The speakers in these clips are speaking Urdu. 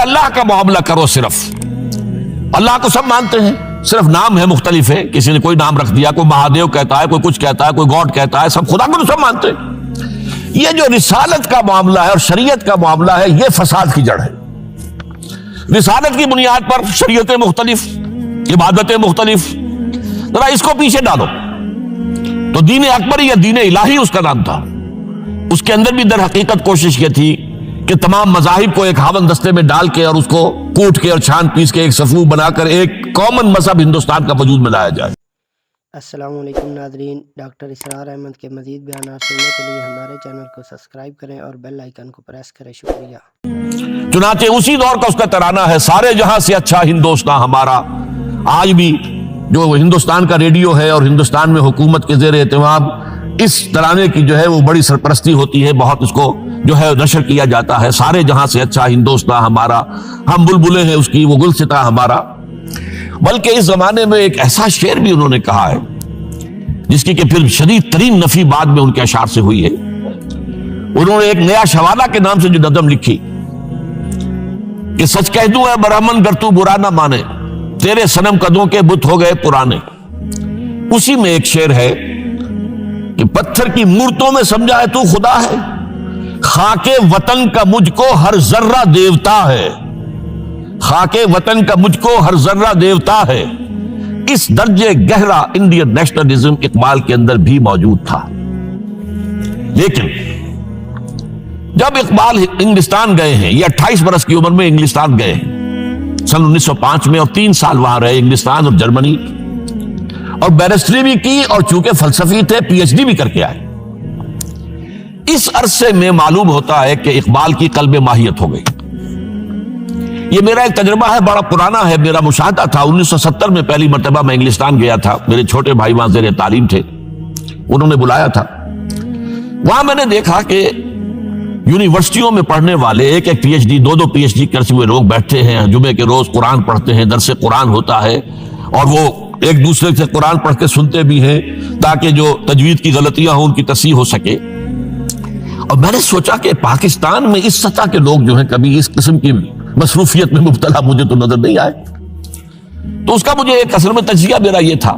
اللہ کا معاملہ کرو، صرف اللہ کو سب مانتے ہیں، صرف نام ہے مختلف ہے، کسی نے کوئی نام رکھ دیا، کوئی مہادیو کہتا ہے، کوئی کچھ کہتا ہے، کوئی گاڈ کہتا ہے، سب خدا کو تو سب مانتے ہیں۔ یہ جو رسالت کا معاملہ ہے اور شریعت کا معاملہ ہے، یہ فساد کی جڑ ہے۔ رسالت کی بنیاد پر شریعتیں مختلف، عبادتیں مختلف، ذرا اس کو پیچھے ڈالو تو دین اکبر یا دین الہی اس کا نام تھا، اس کے اندر بھی در حقیقت کوشش یہ تھی کہ تمام مذاہب کو ایک ہاون دستے میں ڈال کے اور اس کو کوٹ کے اور چھان پیس کے ایک صفوف بنا کر ایک کامن مذہب ہندوستان کا وجود میں لایا جائے۔ السلام علیکم ناظرین، ڈاکٹر اسرار احمد کے مزید بیانات سننے کے لیے ہمارے چینل کو سبسکرائب کریں اور بیل آئیکن کو پریس کریں۔ شکریہ۔ چنانچہ اسی دور کا اس کا ترانہ ہے، سارے جہاں سے اچھا ہندوستان ہمارا۔ آج بھی جو ہندوستان کا ریڈیو ہے اور ہندوستان میں حکومت کے زیر اہتمام اس ترانے کی جو ہے وہ بڑی سرپرستی ہوتی ہے، بہت اس کو جو ہے نشر کیا جاتا ہے، سارے جہاں سے اچھا ہندوستان ہمارا، ہم بلبلیں ہیں اس کی، وہ گلستاں ہمارا۔ بلکہ اس زمانے میں ایک ایسا شعر بھی انہوں نے کہا ہے جس کی کہ پھر شدید ترین نفی بعد میں ان کے اشعار سے ہوئی ہے۔ انہوں نے ایک نیا شوالہ کے نام سے جو نظم لکھی کہ سچ کہہ دوں اے برہمن گر تو برا نہ مانے، تیرے صنم قدوں کے بت ہو گئے پرانے۔ اسی میں ایک شعر ہے کہ پتھر کی مورتوں میں سمجھا ہے تو خدا ہے، خاک وطن کا مجھ کو ہر ذرہ دیوتا ہے، خاک وطن کا مجھ کو ہر ذرہ دیوتا ہے۔ اس درجے گہرا انڈین نیشنلزم اقبال کے اندر بھی موجود تھا۔ لیکن جب اقبال انگلستان گئے ہیں، یہ 28 برس کی عمر میں انگلستان گئے ہیں سن 1905 میں، اور 3 سال وہاں رہے انگلستان اور جرمنی، اور بیرسٹری بھی کی، اور چونکہ فلسفی تھے پی ایچ ڈی بھی کر کے آئے۔ اس عرصے میں معلوم ہوتا ہے کہ اقبال کی قلب ماہیت ہو گئی۔ یہ میرا ایک تجربہ ہے، بڑا پرانا ہے، میرا مشاہدہ تھا۔ 1970 میں پہلی مرتبہ میں انگلستان گیا تھا، میرے چھوٹے بھائی وہاں زیر تعلیم تھے، انہوں نے بلایا تھا۔ وہاں میں نے دیکھا کہ یونیورسٹیوں میں پڑھنے والے ایک ایک P H D, 2 P H D کرتے ہوئے لوگ بیٹھتے ہیں، جمعے کے روز قرآن پڑھتے ہیں، درس قرآن ہوتا ہے، اور وہ ایک دوسرے سے قرآن پڑھ کے سنتے بھی ہیں تاکہ جو تجوید کی غلطیاں ہوں ان کی تصحیح ہو سکے۔ اور میں نے سوچا کہ پاکستان میں اس سطح کے لوگ جو ہیں کبھی اس قسم کی مصروفیت میں مبتلا مجھے تو نظر نہیں آئے۔ تو اس کا مجھے ایک اصل میں تجزیہ میرا یہ تھا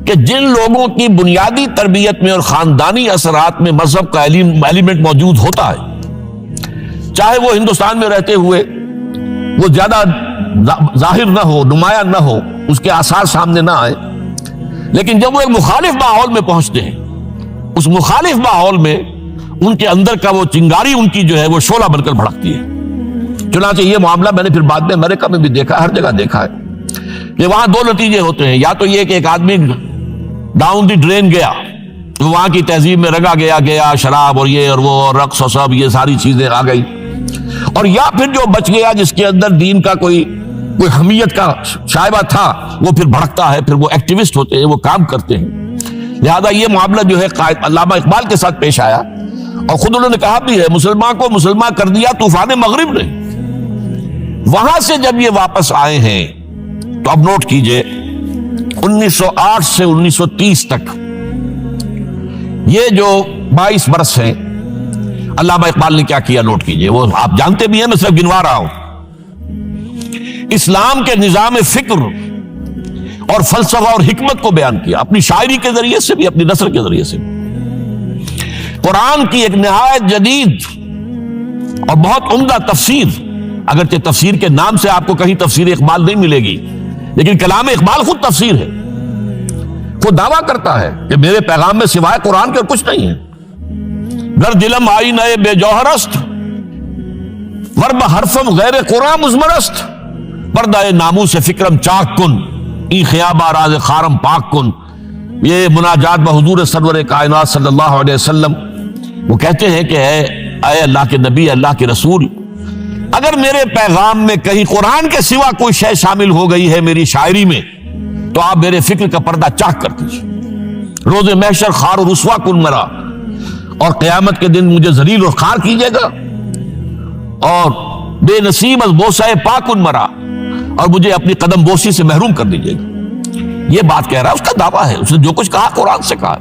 کہ جن لوگوں کی بنیادی تربیت میں اور خاندانی اثرات میں مذہب کا ایلیمنٹ موجود ہوتا ہے، چاہے وہ ہندوستان میں رہتے ہوئے وہ زیادہ ظاہر نہ ہو، نمایاں نہ ہو، اس کے آثار سامنے نہ آئے، لیکن جب وہ ایک مخالف ماحول میں پہنچتے ہیں، اس مخالف ماحول میں ان کے اندر کا وہ چنگاری ان کی جو ہے وہ شعلہ بن کر بھڑکتی ہے۔ چنانچہ یہ معاملہ میں نے پھر بعد میں امریکہ میں بھی دیکھا، ہر جگہ دیکھا ہے کہ وہاں 2 نتیجے ہوتے ہیں، یا تو یہ کہ ایک آدمی ڈاؤن دی ڈرین گیا، وہاں کی تہذیب میں رگا گیا شراب اور یہ اور وہ اور رقص اور سب یہ ساری چیزیں آ گئی، اور یا پھر جو بچ گیا جس کے اندر دین کا کوئی حمیت کا شائبہ تھا، وہ پھر بھڑکتا ہے، پھر وہ ایکٹیوسٹ ہوتے ہیں، وہ کام کرتے ہیں۔ لہذا یہ معاملہ جو ہے قائد علامہ اقبال کے ساتھ پیش آیا، اور خود انہوں نے کہا بھی ہے مسلمان کو مسلمان کر دیا طوفان مغرب نے۔ وہاں سے جب یہ واپس آئے ہیں تو اب نوٹ کیجئے 1908 سے 1930 تک یہ جو 22 برس ہیں، علامہ اقبال نے کیا کیا نوٹ کیجئے، وہ آپ جانتے بھی ہیں، میں صرف گنوا رہا ہوں۔ اسلام کے نظام فکر اور فلسفہ اور حکمت کو بیان کیا، اپنی شاعری کے ذریعے سے بھی، اپنی نثر کے ذریعے سے بھی۔ قرآن کی ایک نہایت جدید اور بہت عمدہ تفسیر، اگرچہ تفسیر کے نام سے آپ کو کہیں تفسیر اقبال نہیں ملے گی، لیکن کلام اقبال خود تفسیر ہے۔ وہ دعویٰ کرتا ہے کہ میرے پیغام میں سوائے قرآن کے کچھ نہیں ہے۔ گر دلم آئی نئے بے جوہرست، ورب حرفم غیر قرآن مزمرست، پردہ ناموس فکرم چاک کن، ای خیابہ راز خارم پاک کن۔ یہ مناجات بحضور سرور کائنات صلی اللہ علیہ وسلم، وہ کہتے ہیں کہ اے اللہ کے نبی، اللہ کے رسول، اگر میرے پیغام میں کہیں قرآن کے سوا کوئی شے شامل ہو گئی ہے میری شاعری میں، تو آپ میرے فکر کا پردہ چاک کر دیجیے۔ روز محشر خار و رسوا کن مرا، اور قیامت کے دن مجھے ذلیل اور خار کیجیے گا، اور بے نصیب از بوسہ پاکن مرا، اور مجھے اپنی قدم بوسی سے محروم کر دیجیے گا۔ یہ بات کہہ رہا ہے، اس کا دعویٰ ہے، اس نے جو کچھ کہا قرآن سے کہا،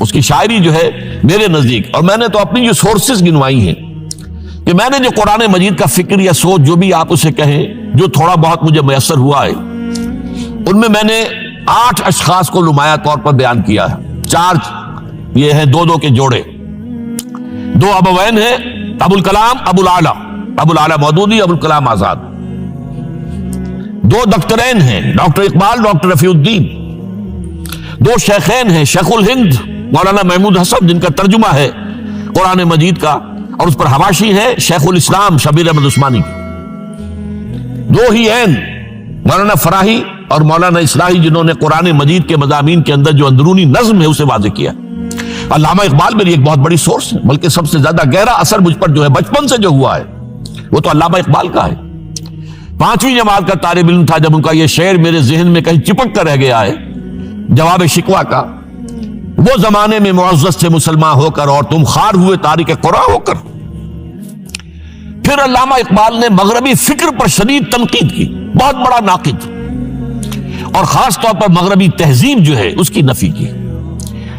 اس کی شاعری جو ہے میرے نزدیک، اور میں نے تو اپنی جو سورسز گنوائی ہیں، کہ میں نے جو قرآن مجید کا فکر یا سوچ جو بھی آپ اسے کہیں جو تھوڑا بہت مجھے میسر ہوا ہے، ان میں نے 8 اشخاص کو نمایاں طور پر بیان کیا ہے. 4 یہ ہیں 2 کے جوڑے. 2 ابوین ہیں، ابو الکلام ابو العلا مودودی، ابو الکلام آزاد. 2 دکترین ہیں، ڈاکٹر اقبال، ڈاکٹر رفیع الدین. 2 شیخین ہیں، شیخ الہند مولانا محمود حسن جن کا ترجمہ ہے قرآن مجید کا، اور اس پر حواشی ہے شیخ الاسلام شبیر احمد عثمانی. 2 ہی عین مولانا فراہی اور مولانا اصلاحی جنہوں نے قرآن مجید کے مضامین کے اندر جو اندرونی نظم ہے اسے واضح کیا. علامہ اقبال میری ایک بہت بڑی سورس ہے، بلکہ سب سے زیادہ گہرا اثر مجھ پر جو ہے بچپن سے جو ہوا ہے وہ تو علامہ اقبال کا ہے. 5ویں جماعت کا طالب علم تھا جب ان کا یہ شعر میرے ذہن میں کہیں چپک کر رہ گیا ہے، جواب شکوہ کا، وہ زمانے میں معزز تھے مسلمان ہو کر اور تم خار ہوئے تارک قرآن ہو کر. پھر علامہ اقبال نے مغربی فکر پر شدید تنقید کی، بہت بڑا ناقد، اور خاص طور پر مغربی تہذیب جو ہے اس کی نفی کی.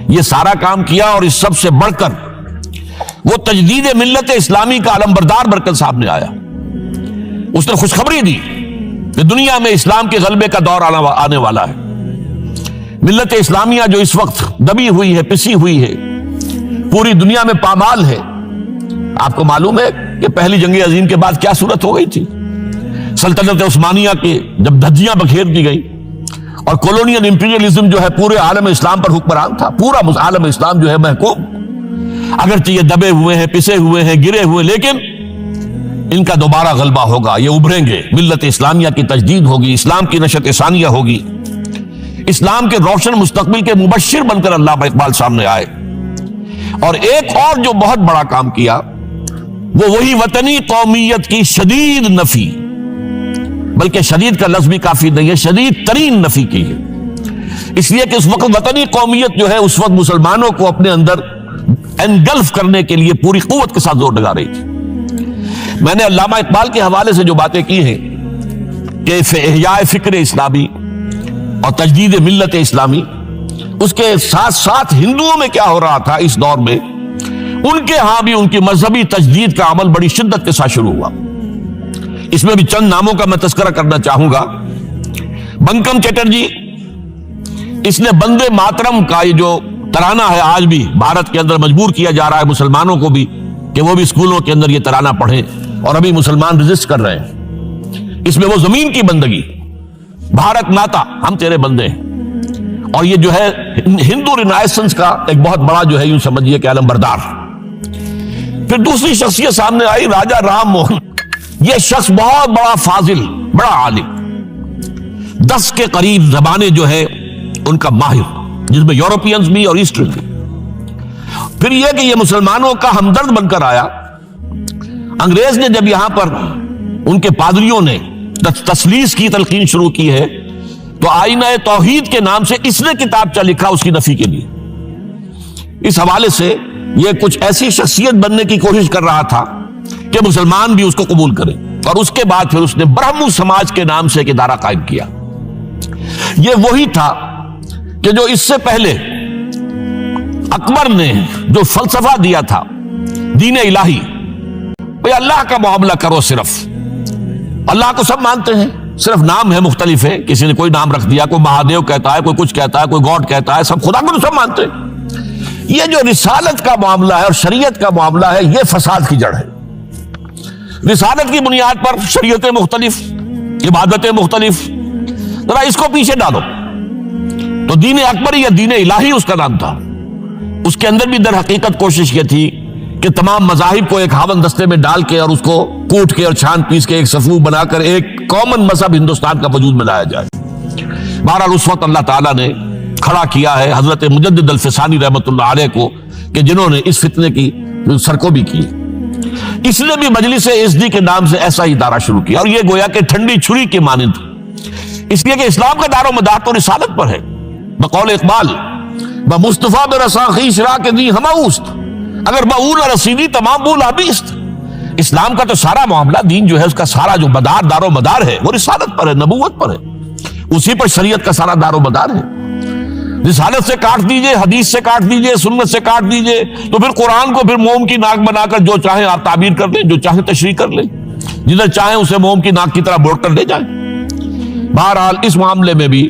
یہ سارا کام کیا، اور اس سب سے بڑھ کر وہ تجدید ملت اسلامی کا علمبردار برکت صاحب نے آیا. اس نے خوشخبری دی کہ دنیا میں اسلام کے غلبے کا دور آنے والا ہے. ملت اسلامیہ جو اس وقت دبی ہوئی ہے، پسی ہوئی ہے، پوری دنیا میں پامال ہے. آپ کو معلوم ہے کہ پہلی جنگ عظیم کے بعد کیا صورت ہو گئی تھی. سلطنت عثمانیہ کے جب دھجیاں بکھیر دی گئی اور کولونیل امپیریلزم جو ہے پورے عالم اسلام پر حکمران تھا، پورا عالم اسلام جو ہے محکوم. اگرچہ یہ دبے ہوئے ہیں، پسے ہوئے ہیں، گرے ہوئے، لیکن ان کا دوبارہ غلبہ ہوگا، یہ ابھریں گے، ملت اسلامیہ کی تجدید ہوگی، اسلام کی نشأت ثانیہ ہوگی. اسلام کے روشن مستقبل کے مبشر بن کر علامہ اقبال سامنے آئے. اور ایک اور جو بہت بڑا کام کیا وہ وہی وطنی قومیت کی شدید نفی، بلکہ شدید کا لفظ بھی کافی نہیں ہے، شدید ترین نفی کی ہے. اس لیے کہ اس وقت وطنی قومیت جو ہے اس وقت مسلمانوں کو اپنے اندر انگلف کرنے کے لیے پوری قوت کے ساتھ زور لگا رہی تھی. میں نے علامہ اقبال کے حوالے سے جو باتیں کی ہیں کہ احیاء فکر اسلامی اور تجدید ملت اسلامی، اس کے ساتھ ساتھ ہندوؤں میں کیا ہو رہا تھا اس دور میں، ان کے ہاں بھی ان کی مذہبی تجدید کا عمل بڑی شدت کے ساتھ شروع ہوا. اس میں بھی چند ناموں کا میں تذکرہ کرنا چاہوں گا. بنکم چٹرجی، اس نے بندے ماترم کا یہ جو ترانہ ہے آج بھی بھارت کے اندر مجبور کیا جا رہا ہے مسلمانوں کو بھی کہ وہ بھی اسکولوں کے اندر یہ ترانہ پڑھیں، اور ابھی مسلمان رجسٹ کر رہے ہیں. اس میں وہ زمین کی بندگی، بھارت ماتا ہم تیرے بندے ہیں، اور یہ جو ہے ہندو رینائسنس کا ایک بہت بڑا جو ہے یوں سمجھیے کہ علمبردار. پھر دوسری شخصیت سامنے آئی، راجا رام موہن. یہ شخص بہت بڑا فاضل، بڑا عالم، 10 کے قریب زبانیں جو ہے ان کا ماہر، جس میں یورپینز بھی اور ایسٹرن بھی. پھر یہ کہ یہ مسلمانوں کا ہمدرد بن کر آیا. انگریز نے جب یہاں پر ان کے پادریوں نے تسلیس کی تلقین شروع کی ہے تو آئینہ توحید کے نام سے اس نے کتابچہ لکھا اس کی نفی کے لیے. اس حوالے سے یہ کچھ ایسی شخصیت بننے کی کوشش کر رہا تھا کہ مسلمان بھی اس کو قبول کریں، اور اس کے بعد پھر اس نے برہمو سماج کے نام سے ایک ادارہ قائم کیا. یہ وہی تھا کہ جو اس سے پہلے اکبر نے جو فلسفہ دیا تھا دین الہی، بھئی اللہ کا معاملہ کرو، صرف اللہ کو سب مانتے ہیں، صرف نام ہے مختلف ہے، کسی نے کوئی نام رکھ دیا، کوئی مہادیو کہتا ہے، کوئی کچھ کہتا ہے، کوئی گاڈ کہتا ہے، سب خدا کو سب مانتے ہیں. یہ جو رسالت کا معاملہ ہے اور شریعت کا معاملہ ہے، یہ فساد کی جڑ ہے. رسالت کی بنیاد پر شریعتیں مختلف، عبادتیں مختلف، ذرا اس کو پیچھے ڈالو. تو دین اکبر یا دین الہی اس کا نام تھا. اس کے اندر بھی در حقیقت کوشش یہ تھی کہ تمام مذاہب کو ایک ہاون دستے میں ڈال کے اور اس کو کوٹ کے اور چھان پیس کے ایک صفوف بنا کر ایک کامن مذہب ہندوستان کا وجود میں لایا جائے. بہرحال اس وقت اللہ تعالیٰ نے کھڑا کیا ہے حضرت مجدد الفسانی رحمۃ اللہ علیہ کو، کہ جنہوں نے اس فتنے کی سرکوبی کی. اس نے بھی مجلس ازدی کے نام سے ایسا ہی ادارہ شروع کیا، اور یہ گویا کہ ٹھنڈی چھری کے مانند، اس لیے کہ اسلام کا دار و مدار تو رسالت پر ہے. بقول اقبال بمصطفیٰ برساں خویش را کے دی ہماؤست، اگر بول رسیدی تمام بول آبیست. اسلام کا تو سارا معاملہ، دین جو ہے اس کا سارا جو مدار، دار و مدار ہے وہ رسالت پر ہے، نبوت پر ہے، اسی پر شریعت کا سارا دار و مدار ہے. رسالت سے کاٹ دیجئے، حدیث سے کاٹ دیجئے، سنت سے کاٹ دیجئے، تو پھر قرآن کو پھر موم کی ناک بنا کر جو چاہیں آپ تعبیر کر لیں، جو چاہیں تشریح کر لیں، جدھر چاہیں اسے موم کی ناک کی طرح بوٹ کر لے جائیں۔ بہرحال اس معاملے میں بھی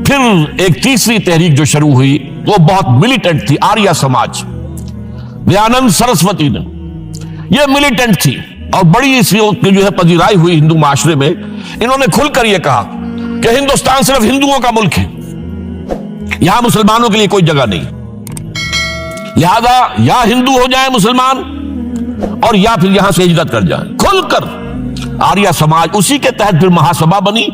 پھر ایک تیسری تحریک جو شروع ہوئی وہ بہت ملیٹنٹ تھی، آریہ سماج، دیانند سرسوتی نے، یہ ملیٹنٹ تھی اور بڑی اس کی جو ہے پذیرائی ہوئی ہندو معاشرے میں۔ انہوں نے کھل کر یہ کہا کہ ہندوستان صرف ہندوؤں کا ملک ہے، یہاں مسلمانوں کے لیے کوئی جگہ نہیں، لہذا یا ہندو ہو جائیں مسلمان اور یا پھر یہاں سے ہجرت کر جائیں، کھل کر۔ آریہ سماج، اسی کے تحت پھر مہاسبھا بنی،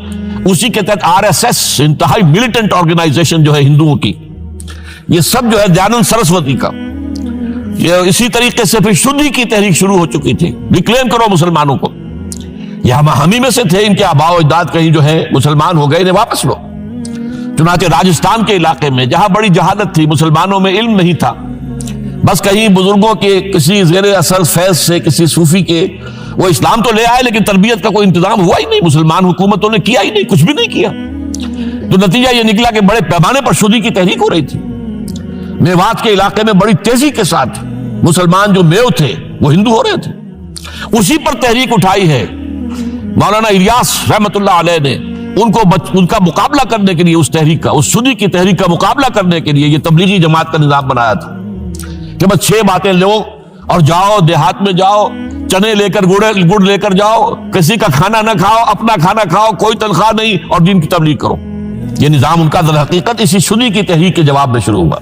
اسی کے تحت RSS، انتہائی ملیٹنٹ آرگنائزیشن جو ہے ہندوؤں کی، یہ سب جو ہے دیانند سرسوتی کا۔ یہ اسی طریقے سے پھر شدھی کی تحریک شروع ہو چکی تھی، ریکلیم کرو مسلمانوں کو، یہ ہم ہی میں سے تھے، ان کے آباء و اجداد کہیں جو ہے مسلمان ہو گئے، انہیں واپس لو۔ چنانچہ راجستھان کے علاقے میں جہاں بڑی جہالت تھی، مسلمانوں میں علم نہیں تھا، بس کہیں بزرگوں کے کسی زیر اثر فیض سے، کسی صوفی کے، وہ اسلام تو لے آئے لیکن تربیت کا کوئی انتظام ہوا ہی نہیں، مسلمان حکومتوں نے کیا ہی نہیں، کچھ بھی نہیں کیا، تو نتیجہ یہ نکلا کہ بڑے پیمانے پر شدھی کی تحریک ہو رہی تھی۔ میوات کے علاقے میں بڑی تیزی کے ساتھ مسلمان جو میو تھے وہ ہندو ہو رہے تھے، اسی پر تحریک اٹھائی ہے مولانا الیاس رحمت اللہ علیہ نے، ان کا مقابلہ کرنے کے لیے، اس تحریک کا، اس شدھی کی تحریک کا مقابلہ کرنے کے لیے یہ تبلیغی جماعت کا نظام بنایا تھا کہ بس 6 باتیں لو اور جاؤ، دیہات میں جاؤ، چنے لے کر گڑ لے کر جاؤ، کسی کا کھانا نہ کھاؤ، اپنا کھانا کھاؤ، کوئی تنخواہ نہیں، اور دین کی تبلیغ کرو۔ یہ نظام ان کا در حقیقت اسی شدھی کی تحریک کے جواب میں شروع ہوا۔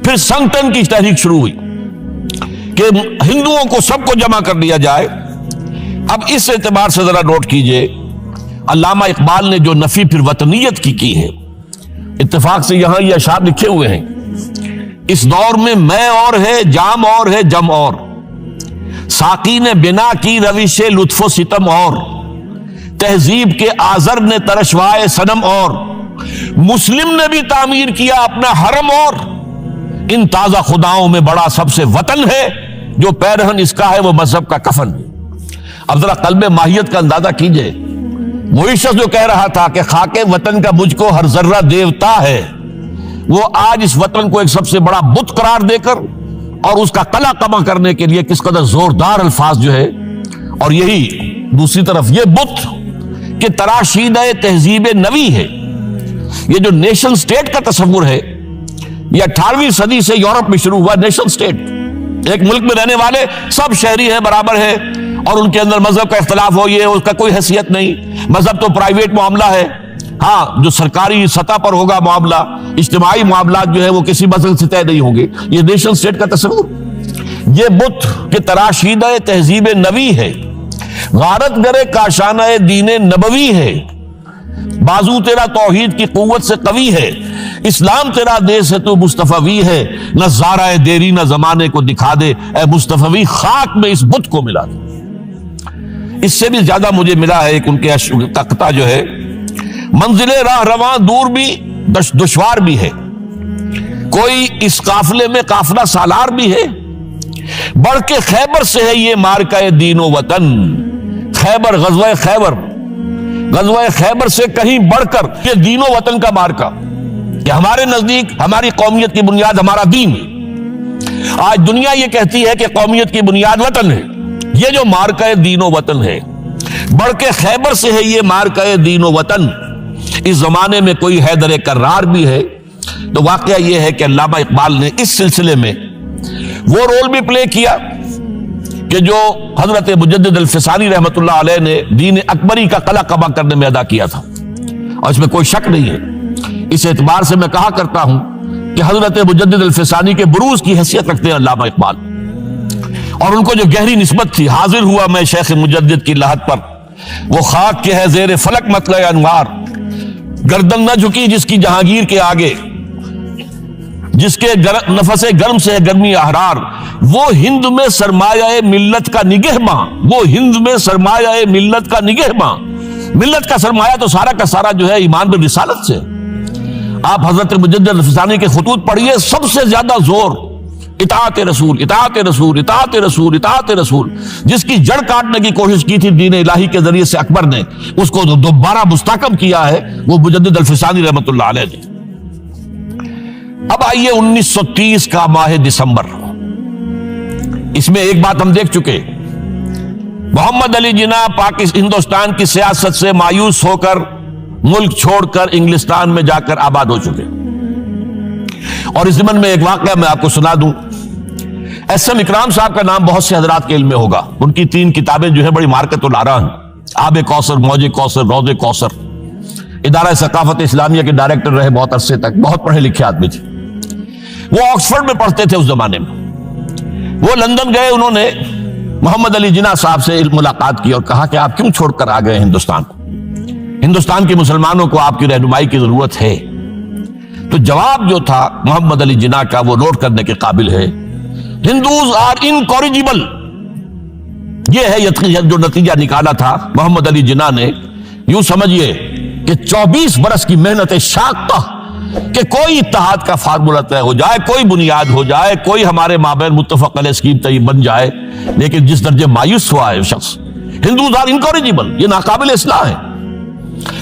پھر سنگٹن کی تحریک شروع ہوئی کہ ہندوؤں کو سب کو جمع کر لیا جائے۔ اب اس اعتبار سے ذرا نوٹ کیجئے، علامہ اقبال نے جو نفی پھر وطنیت کی ہے، اتفاق سے یہاں یہ اشعار لکھے ہوئے ہیں، اس دور میں میں اور ہے، جام اور ہے، جم اور، ساقی نے بنا کی روش لطف و ستم اور، تہذیب کے آزر نے ترشوائے صنم اور، مسلم نے بھی تعمیر کیا اپنا حرم اور، ان تازہ خداؤں میں بڑا سب سے وطن ہے، جو پیرہن اس کا ہے وہ مذہب کا کفن ہے۔ اب ذرا قلب ماہیت کا اندازہ کیجئے، وہی شخص جو کہہ رہا تھا کہ خاک وطن کا مجھ کو ہر ذرہ دیوتا ہے، وہ آج اس وطن کو ایک سب سے بڑا بت قرار دے کر اور اس کا قلع کما کرنے کے لیے کس قدر زوردار الفاظ جو ہے، اور یہی دوسری طرف یہ بت کہ تراشیدہ تہذیب نوی ہے۔ یہ جو نیشن سٹیٹ کا تصور ہے، یہ 18ویں صدی سے یورپ میں شروع ہوا۔ نیشن سٹیٹ، ایک ملک میں رہنے والے سب شہری ہیں، برابر ہیں، اور ان کے اندر مذہب کا اختلاف ہو، یہ اس کا کوئی حیثیت نہیں، مذہب تو پرائیویٹ معاملہ ہے، ہاں جو سرکاری سطح پر ہوگا معاملہ، اجتماعی معاملات جو ہے وہ کسی مذہب سے طے نہیں ہوں گے۔ یہ نیشن سٹیٹ کا تصور، یہ بت کہ تراشیدہ تہذیب نوی ہے، غارت گرے کاشانہ دین نبوی ہے، بازو تیرا توحید کی قوت سے قوی ہے، اسلام تیرا دیس ہے تو مصطفی ہے، نہ زارہ دیری نہ زمانے کو دکھا دے، اے مصطفی خاک میں اس بت کو ملا دے۔ اس سے بھی زیادہ مجھے ملا ہے ایک ان کے تختہ جو ہے، منزل راہ رواں دور بھی دشوار بھی ہے، کوئی اس قافلے میں قافلہ سالار بھی ہے، بڑھ کے خیبر سے ہے یہ مارکہ دین و وطن، خیبر غزوہ خیبر سے کہیں بڑھ کر یہ دین و وطن کا مارکہ، کہ ہمارے نزدیک ہماری قومیت کی بنیاد ہمارا دین ہے۔ آج دنیا یہ کہتی ہے کہ قومیت کی بنیاد وطن ہے، یہ جو مارکہ دین و وطن ہے، بڑھ کے خیبر سے ہے یہ مارکہ دین و وطن، اس زمانے میں کوئی حیدر کرار بھی ہے۔ تو واقعہ یہ ہے کہ علامہ اقبال نے اس سلسلے میں وہ رول بھی پلے کیا کہ جو حضرت مجدد الفسانی رحمت اللہ علیہ نے دین اکبری کا قلع کما کرنے میں ادا کیا تھا، اور اس میں کوئی شک نہیں ہے۔ اس اعتبار سے میں کہا کرتا ہوں کہ حضرت مجدد الفسانی کے بروز کی حیثیت رکھتے ہیں علامہ اقبال، اور ان کو جو گہری نسبت تھی، حاضر ہوا میں شیخ مجدد کی لحد پر، وہ خاک کے ہے زیر فلک مطلع انوار، گردن نہ جھکی جس کی جہانگیر کے آگے، جس کے نفس گرم سے ہے گرمی احرار، وہ ہند میں سرمایہ ملت کا نگہباں، وہ ہند میں سرمایہ ملت کا نگہباں۔ ملت کا سرمایہ تو سارا کا سارا جو ہے ایمان بالرسالت سے۔ آپ حضرت مجدد الفسانی کے خطوط پڑھیے، سب سے زیادہ زور اطاعت رسول، اطاعت رسول، اطاعت رسول، اطاعت رسول، جس کی جڑ کاٹنے کی کوشش کی تھی دین الہی کے ذریعے سے اکبر نے، اس کو دوبارہ مستحکم کیا ہے وہ مجدد الفسانی رحمت اللہ علیہ نے۔ اب آئیے 1930 کا ماہ دسمبر، اس میں ایک بات ہم دیکھ چکے، محمد علی جناح ہندوستان کی سیاست سے مایوس ہو کر ملک چھوڑ کر انگلستان میں جا کر آباد ہو چکے۔ اور اس ضمن میں ایک واقعہ میں آپ کو سنا دوں۔ ایس ایم اکرام صاحب کا نام بہت سے حضرات کے علم میں ہوگا، ان کی 3 کتابیں جو ہے بڑی مارکت الارا ہیں، آب کوثر، موج کوثر، روض کوثر۔ ادارہ ثقافت اسلامیہ کے ڈائریکٹر رہے بہت عرصے تک، بہت پڑھے لکھے آدمی تھے۔ وہ آکسفورڈ میں پڑھتے تھے اس زمانے میں۔ وہ لندن گئے، انہوں نے محمد علی جناح صاحب سے ملاقات کی اور کہا کہ آپ کیوں چھوڑ کر آ گئے ہندوستان کو؟ ہندوستان کے مسلمانوں کو آپ کی رہنمائی کی ضرورت ہے۔ تو جواب جو تھا محمد علی جناح کا وہ نوٹ کرنے کے قابل ہے۔ ہندوز آر انکوریجیبل، یہ ہے جو نتیجہ نکالا تھا محمد علی جناح نے۔ یوں سمجھیے کہ 24 برس کی محنت شاقہ کہ کوئی اتحاد کا فارمولہ طے ہو جائے، کوئی بنیاد ہو جائے، کوئی ہمارے مابین متفق علیہ اسکیم طے بن جائے، لیکن جس درجے مایوس ہوا ہے شخص، ہندوز آر انکوریجیبل، یہ ناقابل اصلاح ہے۔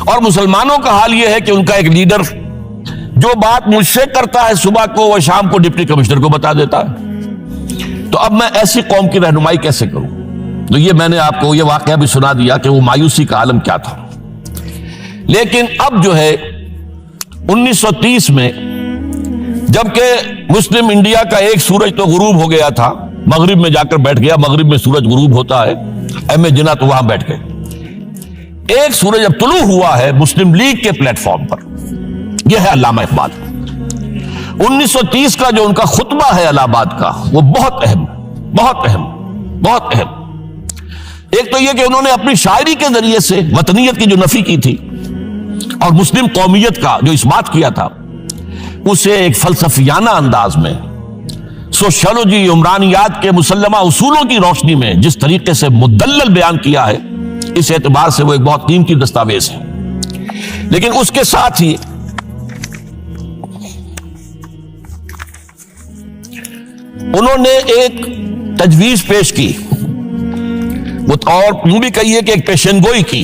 اور مسلمانوں کا حال یہ ہے کہ ان کا ایک لیڈر جو بات مجھ سے کرتا ہے صبح کو وہ شام کو ڈپٹی کمشنر کو بتا دیتا ہے۔ تو اب میں ایسی قوم کی رہنمائی کیسے کروں؟ تو یہ میں نے آپ کو یہ واقعہ بھی سنا دیا کہ وہ مایوسی کا عالم کیا تھا۔ لیکن اب جو ہے 1930 میں جبکہ مسلم انڈیا کا ایک سورج تو غروب ہو گیا تھا، مغرب میں جا کر بیٹھ گیا، مغرب میں سورج غروب ہوتا ہے، ایم اے جناح تو وہاں بیٹھ گئے۔ ایک سورج اب طلوع ہوا ہے مسلم لیگ کے پلیٹ فارم پر، یہ ہے علامہ اقبال۔ 1930 کا جو ان کا خطبہ ہے الہ آباد کا، وہ بہت اہم، بہت اہم، بہت اہم۔ ایک تو یہ کہ انہوں نے اپنی شاعری کے ذریعے سے وطنیت کی جو نفی کی تھی اور مسلم قومیت کا جو اس بات کیا تھا، اسے ایک فلسفیانہ انداز میں سوشیولوجی، عمرانیات کے مسلمہ اصولوں کی روشنی میں جس طریقے سے مدلل بیان کیا ہے، اس اعتبار سے وہ ایک بہت قیمتی دستاویز ہے۔ لیکن اس کے ساتھ ہی انہوں نے ایک تجویز پیش کی، اور یوں بھی کہیے کہ ایک پیشن گوئی کی۔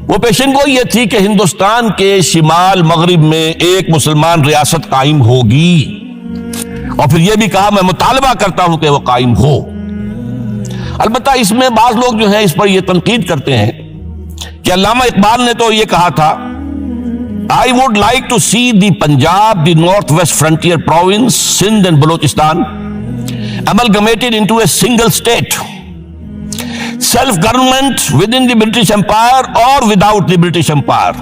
وہ پیشن گوئی یہ تھی کہ ہندوستان کے شمال مغرب میں ایک مسلمان ریاست قائم ہوگی، اور پھر یہ بھی کہا میں مطالبہ کرتا ہوں کہ وہ قائم ہو۔ البتہ اس میں بعض لوگ جو ہیں اس پر یہ تنقید کرتے ہیں کہ علامہ اقبال نے تو یہ کہا تھا I would like to see the Punjab, the Northwest Frontier Province, Sindh and Balochistan amalgamated into a single state, self-government within the British Empire or without the British Empire.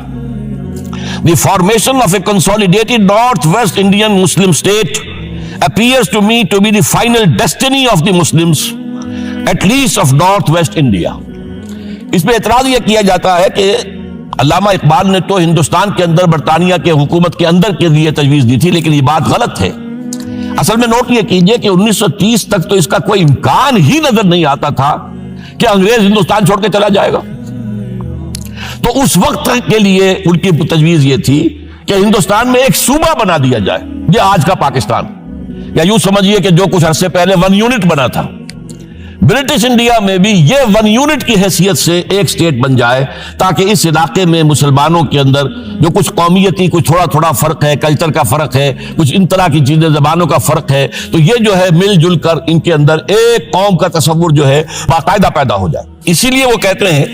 The formation of a consolidated Northwest Indian Muslim state appears to me to be the final destiny of the Muslims, at least of Northwest India. اس میں اعتراض یہ کیا جاتا ہے کہ علامہ اقبال نے تو ہندوستان کے اندر برطانیہ کے حکومت کے اندر کے لیے تجویز دی تھی، لیکن یہ بات غلط ہے۔ اصل میں نوٹ یہ کیجئے کہ 1930 تک تو اس کا کوئی امکان ہی نظر نہیں آتا تھا کہ انگریز ہندوستان چھوڑ کے چلا جائے گا۔ تو اس وقت کے لیے ان کی تجویز یہ تھی کہ ہندوستان میں ایک صوبہ بنا دیا جائے، یہ آج کا پاکستان، یا یوں سمجھیے کہ جو کچھ عرصے پہلے 1 یونٹ بنا تھا، برٹش انڈیا میں بھی یہ 1 یونٹ کی حیثیت سے ایک سٹیٹ بن جائے، تاکہ اس علاقے میں مسلمانوں کے اندر جو کچھ قومیتی کچھ تھوڑا فرق ہے، کلچر کا فرق ہے، کچھ ان طرح کی چیزیں، زبانوں کا فرق ہے، تو یہ جو ہے مل جل کر ان کے اندر ایک قوم کا تصور جو ہے باقاعدہ پیدا ہو جائے۔ اسی لیے وہ کہتے ہیں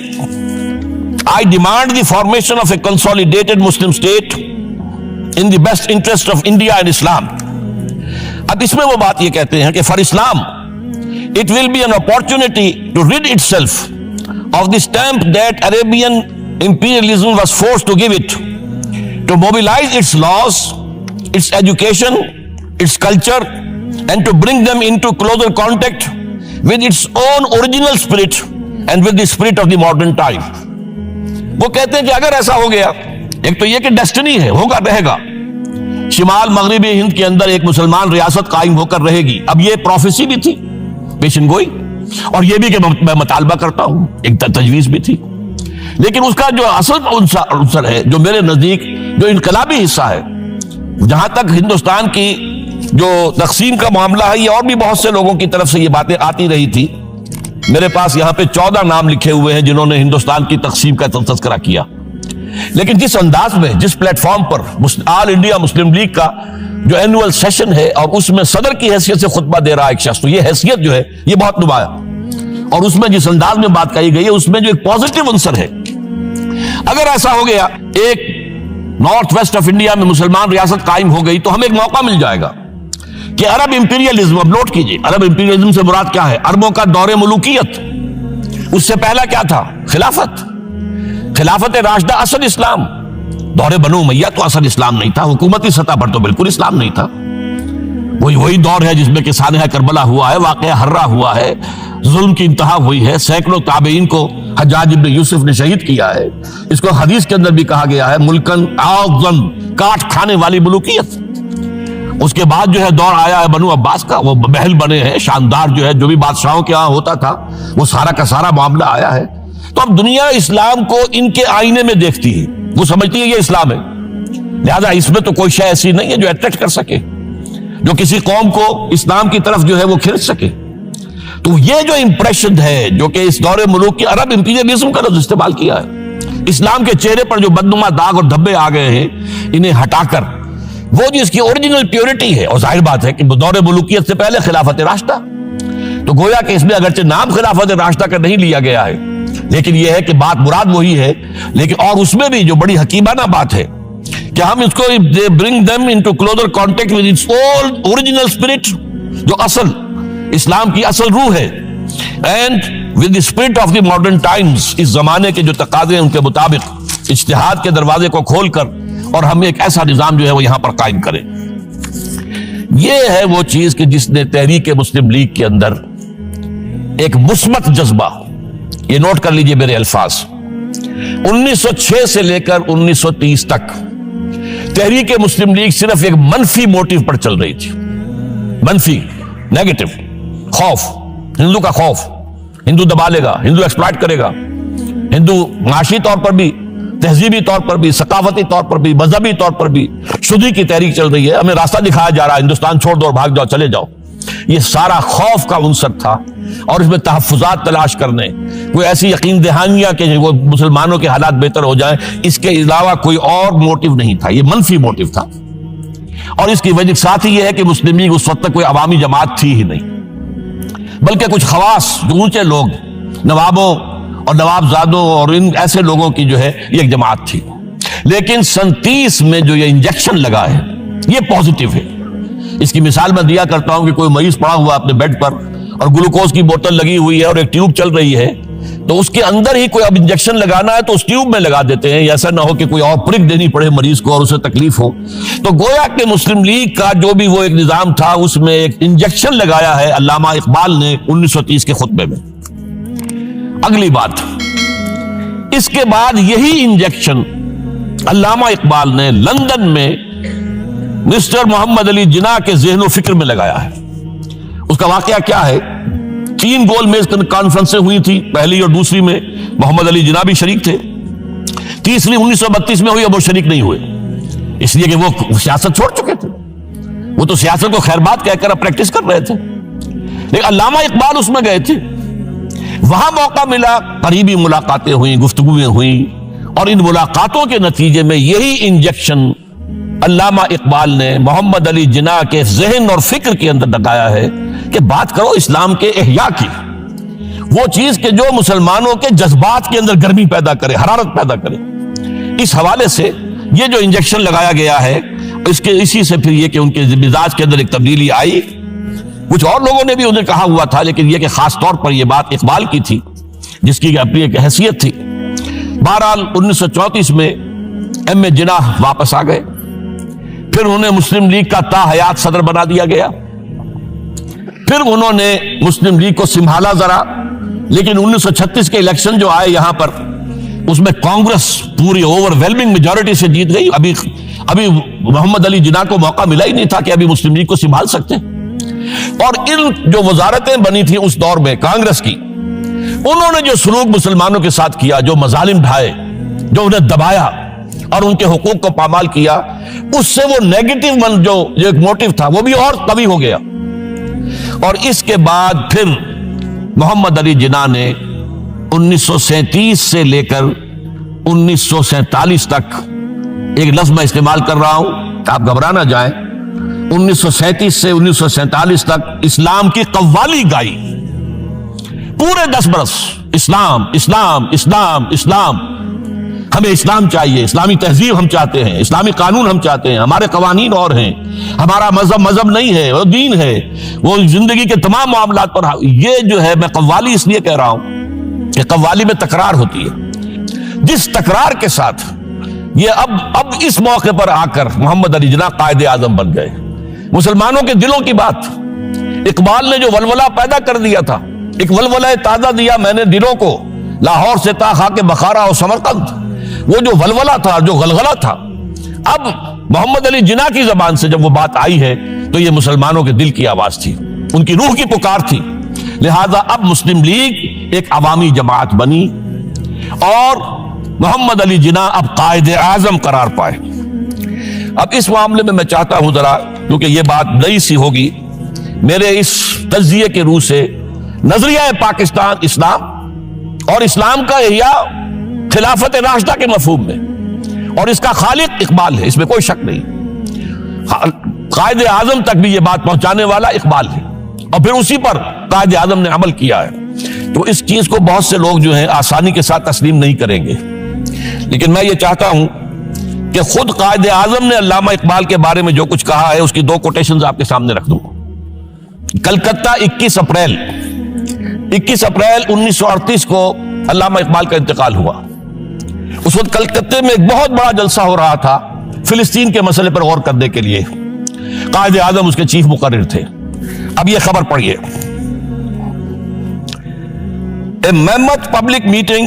I demand the formation of a consolidated Muslim state in the best interest of India and Islam. اب اس میں وہ بات یہ کہتے ہیں کہ for Islam it will be an opportunity to rid itself of the stamp that Arabian imperialism was forced to give it, to mobilize its laws, its education, its culture, and to bring them into closer contact with its own original spirit and with the spirit of the modern time. وہ کہتے ہیں کہ اگر ایسا ہو گیا، ایک تو یہ کہ ڈیسٹنی ہے، ہوگا، رہے گا، شمال مغربی ہند کے اندر ایک مسلمان ریاست قائم ہو کر رہے گی۔ اب یہ پروفیسی بھی تھی، پیشن گوئی، اور یہ بھی کہ میں مطالبہ کرتا ہوں، ایک تجویز بھی تھی۔ لیکن اس کا جو اصل عنصر ہے، جو میرے نزدیک جو انقلابی حصہ ہے، جہاں تک ہندوستان کی جو تقسیم کا معاملہ ہے، یہ اور بھی بہت سے لوگوں کی طرف سے یہ باتیں آتی رہی تھی۔ میرے پاس یہاں پہ 14 نام لکھے ہوئے ہیں جنہوں نے ہندوستان کی تقسیم کا تذکرہ کیا۔ لیکن جس انداز میں، جس پلیٹ فارم پر آل انڈیا مسلم لیگ کا جو اینول سیشن ہے اور اس میں صدر کی حیثیت سے خطبہ دے رہا ہے ایک شخص، تو یہ حیثیت جو ہے یہ بہت نمایاں، اور اس میں جس انداز میں بات کہی گئی ہے اس میں جو ایک پازیٹیو عنصر ہے. اگر ایسا ہو گیا ایک نارتھ ویسٹ آف انڈیا میں مسلمان ریاست قائم ہو گئی تو ہمیں ایک موقع مل جائے گا کہ عرب امپیریلزم، اب نوٹ کیجئے عرب امپیریلزم سے مراد کیا ہے؟ عربوں کا دور ملوکیت. اس سے پہلا کیا تھا؟ خلافت راشدہ، اصل اسلام. دور بنو امیہ تو اصل اسلام نہیں تھا، حکومتی سطح پر تو بالکل اسلام نہیں تھا. وہی دور ہے جس میں کہ سانحہ کربلا ہوا ہے، واقعہ ہرہ ہوا ہے، ظلم کی انتہا ہوئی ہے، سینکڑوں تابعین کو حجاج ابن یوسف نے شہید کیا ہے. اس کو حدیث کے اندر بھی کہا گیا ہے ملکن اعظم، کاٹ کھانے والی ملوکیت. اس کے بعد جو ہے دور آیا ہے بنو عباس کا، وہ محل بنے ہیں شاندار، جو ہے جو بھی بادشاہوں کے ہاں ہوتا تھا وہ سارا کا سارا معاملہ آیا ہے. تو اب دنیا اسلام کو ان کے آئینے میں دیکھتی ہے، وہ سمجھتی ہے یہ اسلام ہے، لہذا اس میں تو کوئی شے ایسی نہیں ہے جو اٹریکٹ کر سکے، جو کسی قوم کو اسلام کی طرف جو ہے وہ کھینچ سکے. تو یہ جو امپریشن ہے جو کہ اس دور ملوک کی عرب امپیریلزم کا لفظ استعمال کیا ہے، اسلام کے چہرے پر جو بدنما داغ اور دھبے آ گئے ہیں انہیں ہٹا کر وہ جو اس کی اوریجنل پیورٹی ہے، اور ظاہر بات ہے کہ دور ملوکیت سے پہلے خلافت راشدہ، تو گویا کہ اس میں اگرچہ نام خلافت راشدہ کا نہیں لیا گیا ہے لیکن یہ ہے کہ بات مراد وہی ہے. لیکن اور اس میں بھی جو بڑی حکیمانہ بات ہے کہ ہم اس کو bring them into closer contact with its old original spirit، جو اصل اسلام کی اصل روح ہے، and with the spirit of the modern times، اس زمانے کے جو تقاضے ہیں ان کے مطابق اجتہاد کے دروازے کو کھول کر اور ہم ایک ایسا نظام جو ہے وہ یہاں پر قائم کریں. یہ ہے وہ چیز کہ جس نے تحریک مسلم لیگ کے اندر ایک مثبت جذبہ، یہ نوٹ کر لیجئے میرے الفاظ، 1906 سے لے کر 1930 تک تحریک مسلم لیگ صرف ایک منفی موٹیو پر چل رہی تھی. منفی، نیگیٹو، خوف، ہندو کا خوف، ہندو دبا لے گا، ہندو ایکسپلائٹ کرے گا، ہندو معاشی طور پر بھی، تہذیبی طور پر بھی، ثقافتی طور پر بھی، مذہبی طور پر بھی شدی کی تحریک چل رہی ہے، ہمیں راستہ دکھایا جا رہا ہے ہندوستان چھوڑ دو اور بھاگ جاؤ، چلے جاؤ. یہ سارا خوف کا عنصر تھا اور اس میں تحفظات تلاش کرنے، کوئی ایسی یقین دہانیاں کہ وہ مسلمانوں کے حالات بہتر ہو جائیں، اس کے علاوہ کوئی اور موٹیو نہیں تھا. یہ منفی موٹیو تھا. اور اس کی وجہ ساتھ ہی یہ ہے کہ مسلم لیگ اس وقت تک کوئی عوامی جماعت تھی ہی نہیں، بلکہ کچھ خواص جو اونچے لوگ، نوابوں اور نوابزادوں اور ان ایسے لوگوں کی جو ہے یہ ایک جماعت تھی. لیکن 37 میں جو یہ انجیکشن لگا ہے یہ پازیٹیو ہے. اس کی مثال میں دیا کرتا ہوں کہ کوئی مریض پڑا ہوا اپنے بیڈ پر اور گلوکوز کی بوتل لگی ہوئی ہے اور ایک ٹیوب چل رہی ہے، تو اس کے اندر ہی کوئی اب انجیکشن لگانا ہے تو اس ٹیوب میں لگا دیتے ہیں، ایسا نہ ہو کہ کوئی اور پرک دینی پڑے مریض کو اور اسے تکلیف ہو. تو گویا کہ مسلم لیگ کا جو بھی وہ ایک نظام تھا اس میں ایک انجیکشن لگایا ہے علامہ اقبال نے 1930 کے خطبے میں. اگلی بات، اس کے بعد یہی انجیکشن علامہ اقبال نے لندن میں مسٹر محمد علی جناح کے ذہن و فکر میں لگایا ہے. اس کا واقعہ کیا ہے؟ 3 گول میز کانفرنسیں ہوئی تھی، پہلی اور دوسری میں محمد علی جناح بھی شریک تھے، تیسری 1932 میں ہوئی، اب وہ شریک نہیں ہوئے اس لیے کہ وہ سیاست چھوڑ چکے تھے. وہ تو سیاست کو خیر بات کہہ کر اب پریکٹس کر رہے تھے، لیکن علامہ اقبال اس میں گئے تھے. وہاں موقع ملا، قریبی ملاقاتیں ہوئیں، گفتگویں ہوئیں، اور ان ملاقاتوں کے نتیجے میں یہی انجیکشن علامہ اقبال نے محمد علی جناح کے ذہن اور فکر کے اندر لگایا ہے کہ بات کرو اسلام کے احیاء کی، وہ چیز کہ جو مسلمانوں کے جذبات کے اندر گرمی پیدا کرے، حرارت پیدا کرے. اس حوالے سے یہ جو انجیکشن لگایا گیا ہے اسی سے پھر یہ کہ ان کے مزاج کے اندر ایک تبدیلی آئی. کچھ اور لوگوں نے بھی انہیں کہا ہوا تھا، لیکن یہ کہ خاص طور پر یہ بات اقبال کی تھی جس کی اپنی ایک حیثیت تھی. بہرحال 1934 میں ایم اے جناح واپس آ گئے، پھر انہیں مسلم لیگ کا تا حیات صدر بنا دیا گیا. پھر انہوں نے مسلم لیگ کو سنبھالا ذرا، لیکن 1936 کے الیکشن جو آئے یہاں پر اس میں کانگریس پوری اوور ویلمنگ میجورٹی سے جیت گئی. ابھی محمد علی جناح کو موقع ملا ہی نہیں تھا کہ ابھی مسلم لیگ کو سنبھال سکتے. اور ان جو وزارتیں بنی تھیں اس دور میں کانگریس کی، انہوں نے جو سلوک مسلمانوں کے ساتھ کیا، جو مظالم ڈھائے، جو انہیں دبایا اور ان کے حقوق کو پامال کیا، اس سے وہ نیگیٹو جو ایک موٹیو تھا وہ بھی اور قوی ہو گیا. اور اس کے بعد پھر محمد علی جناح نے 1937 سے لے کر 1947 تک، ایک لفظ میں استعمال کر رہا ہوں، آپ گھبرا نہ جائیں، 1937 سے 1947 تک اسلام کی قوالی گائی، پورے 10 برس اسلام اسلام اسلام اسلام، ہمیں اسلام چاہیے، اسلامی تہذیب ہم چاہتے ہیں، اسلامی قانون ہم چاہتے ہیں، ہمارے قوانین اور ہیں، ہمارا مذہب نہیں ہے، وہ دین ہے، وہ زندگی کے تمام معاملات پر۔ یہ جو ہے میں قوالی اس لیے کہہ رہا ہوں کہ قوالی میں تکرار ہوتی ہے، جس تکرار کے ساتھ یہ اب اس موقع پر آ کر محمد علی جناح قائد اعظم بن گئے، مسلمانوں کے دلوں کی بات، اقبال نے جو ولولہ پیدا کر دیا تھا، ایک ولولہ تازہ دیا میں نے دلوں کو، لاہور سے تا خاک بخارا اور سمرقند، وہ جو ولولہ تھا، جو غلغلہ تھا، اب محمد علی جناح کی زبان سے جب وہ بات آئی ہے تو یہ مسلمانوں کے دل کی آواز تھی، ان کی روح کی پکار تھی، لہذا اب مسلم لیگ ایک عوامی جماعت بنی اور محمد علی جناح اب قائد اعظم قرار پائے۔ اب اس معاملے میں چاہتا ہوں ذرا، کیونکہ یہ بات نئی سی ہوگی، میرے اس تجزیے کے روح سے نظریہ پاکستان اسلام اور اسلام کا احیاء خلافت راشدہ کے مفہوم میں، اور اس کا خالق اقبال ہے، اس میں کوئی شک نہیں، قائد اعظم تک بھی یہ بات پہنچانے والا اقبال ہے، اور پھر اسی پر قائد اعظم نے عمل کیا ہے، تو اس چیز کو بہت سے لوگ جو ہیں آسانی کے ساتھ تسلیم نہیں کریں گے، لیکن میں یہ چاہتا ہوں کہ خود قائد اعظم نے علامہ اقبال کے بارے میں جو کچھ کہا ہے اس کی 2 کوٹیشنز آپ کے سامنے رکھ دوں۔ کلکتہ 21 اپریل 1938 کو علامہ اقبال کا انتقال ہوا۔ اس وقت کلکتہ میں ایک بہت بڑا جلسہ ہو رہا تھا فلسطین کے مسئلے پر غور کرنے کے لیے، قائد اعظم اس کے چیف مقرر تھے۔ اب یہ خبر پڑھیے، A mammoth public meeting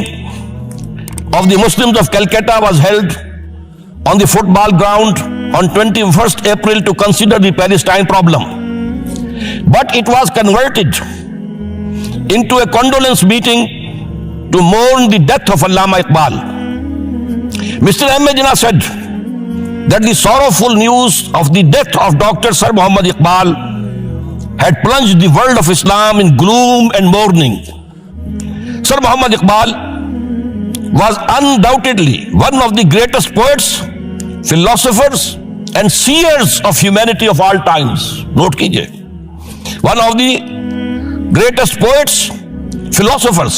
of the Muslims of Calcutta was held on the football ground on 21st April to consider the Palestine problem. But it was converted into a condolence meeting to mourn the death of Allama Iqbal. Mr. M. A. Jinnah said that the sorrowful news of the death of Dr. Sir Muhammad Iqbal had plunged the world of Islam in gloom and mourning. Sir Muhammad Iqbal was undoubtedly one of the greatest poets, philosophers and seers of humanity of all times. Note kijiye, one of the greatest poets, philosophers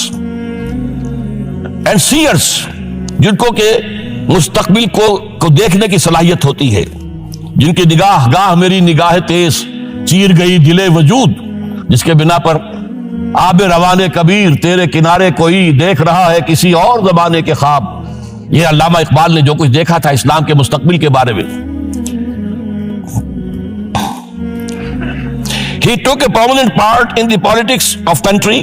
and seers, جن کو کہ مستقبل کو دیکھنے کی صلاحیت ہوتی ہے، جن کی نگاہ گاہ میری نگاہ تیز چیر گئی دل وجود، جس کے بنا پر آب روان کبیر تیرے کنارے کوئی دیکھ رہا ہے کسی اور زمانے کے خواب۔ یہ علامہ اقبال نے جو کچھ دیکھا تھا اسلام کے مستقبل کے بارے میں۔ He took a prominent part in the politics of country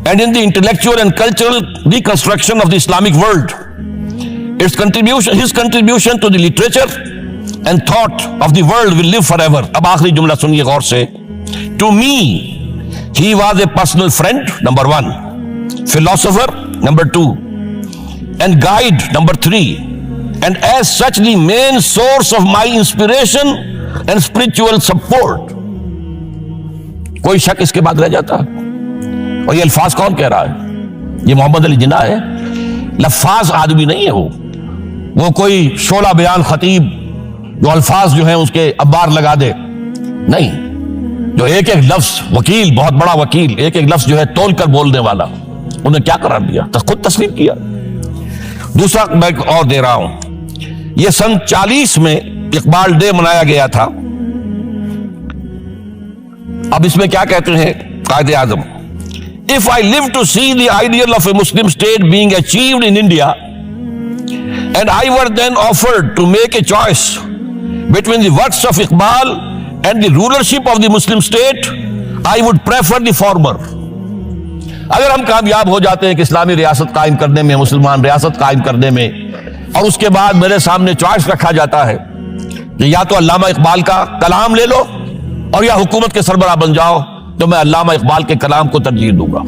and in the intellectual and cultural reconstruction of the Islamic world. His contribution to the literature and thought of the world will live forever. اب آخری جملہ سنیے غور سے۔ To me, he was a personal friend, number 1, philosopher, number 2, and guide, number 3, and as such the main source of my inspiration and spiritual support. کوئی شک اس کے بعد رہ جاتا؟ اور یہ الفاظ کون کہہ رہا ہے؟ یہ محمد علی جناح ہے، لفاظ آدمی نہیں ہے، وہ کوئی شعلہ بیان خطیب جو الفاظ جو ہیں اس کے ابار لگا دے، نہیں، جو ایک ایک لفظ، وکیل، بہت بڑا وکیل، ایک ایک لفظ جو ہے تول کر بولنے والا، انہیں کیا قرار دیا؟ خود تسلیم کیا۔ دوسرا میں اور دے رہا ہوں، یہ سن 40 میں اقبال ڈے منایا گیا تھا۔ اب اس میں کیا کہتے ہیں Quaid Azam? If I live to see the ideal of a Muslim state being achieved in India, and I were then offered to make a choice between the works of Iqbal and the rulership of the Muslim state, I would prefer the former. اگر ہم کامیاب ہو جاتے ہیں کہ اسلامی ریاست قائم کرنے میں، مسلمان ریاست قائم کرنے میں، اور اس کے بعد میرے سامنے چوائس رکھا جاتا ہے کہ یا تو علامہ اقبال کا کلام لے لو اور یا حکومت کے سربراہ بن جاؤ، تو میں علامہ اقبال کے کلام کو ترجیح دوں گا۔